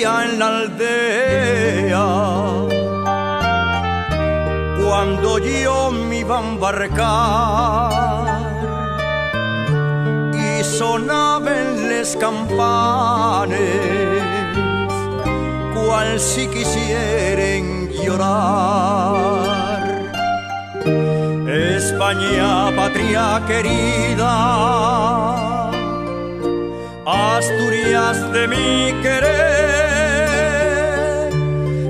En la aldea, cuando yo me iba a embarcar y sonaban las campanas, cual si quisieren llorar. España, patria querida, Asturias de mi querer,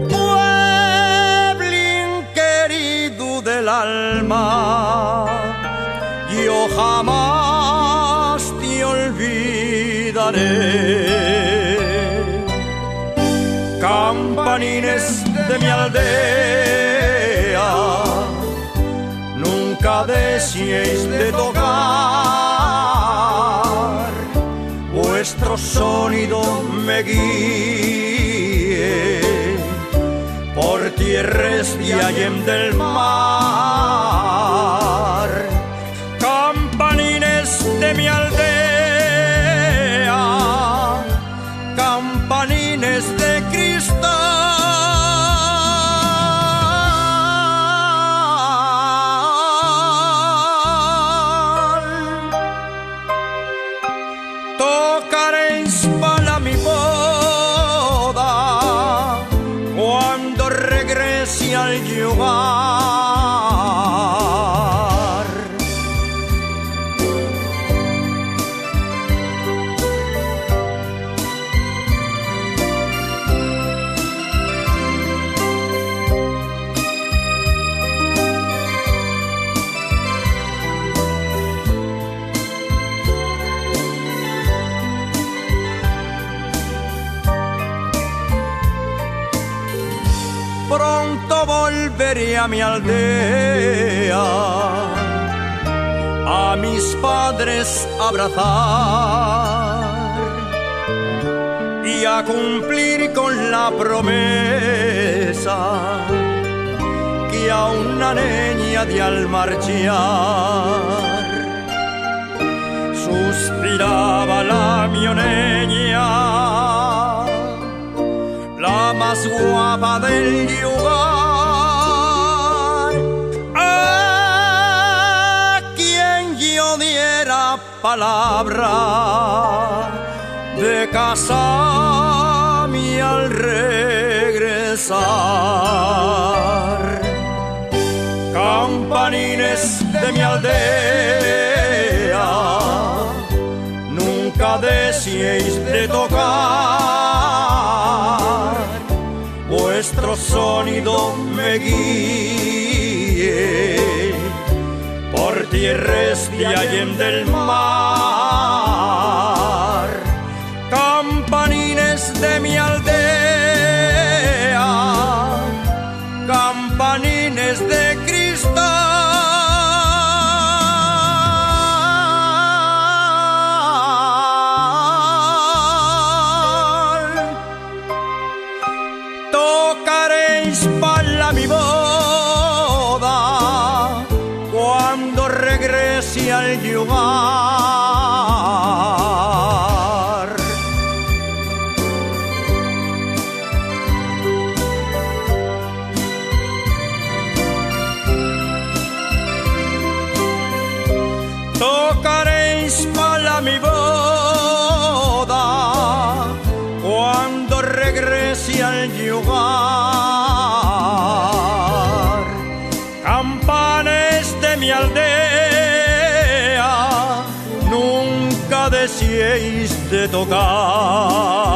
pueblín querido del alma, yo jamás te olvidaré. Campanines de mi aldea, nunca deseéis de tocar, vuestro sonido me guíe por tierras de allende del mar. Campanines de mi aldea, campanines de cristal, tocaréis para mi boda cuando regrese al hogar. Pronto volveré a mi aldea, a mis padres abrazar y a cumplir con la promesa que a una niña de al marchar suspiraba la mioneña, la más guapa del lugar, a quien yo diera palabra de casarme al regresar. Campanines de mi aldea, nunca deseéis de tocar, vuestro sonido me guíe por tierras de allende del mar. Campanines de mi aldea, campanines de cristal, tocaréis para mi boda regrese al yugar. Tocaréis para mi boda cuando regrese al yugar. Campanes de mi aldea, nunca deseéis de tocar.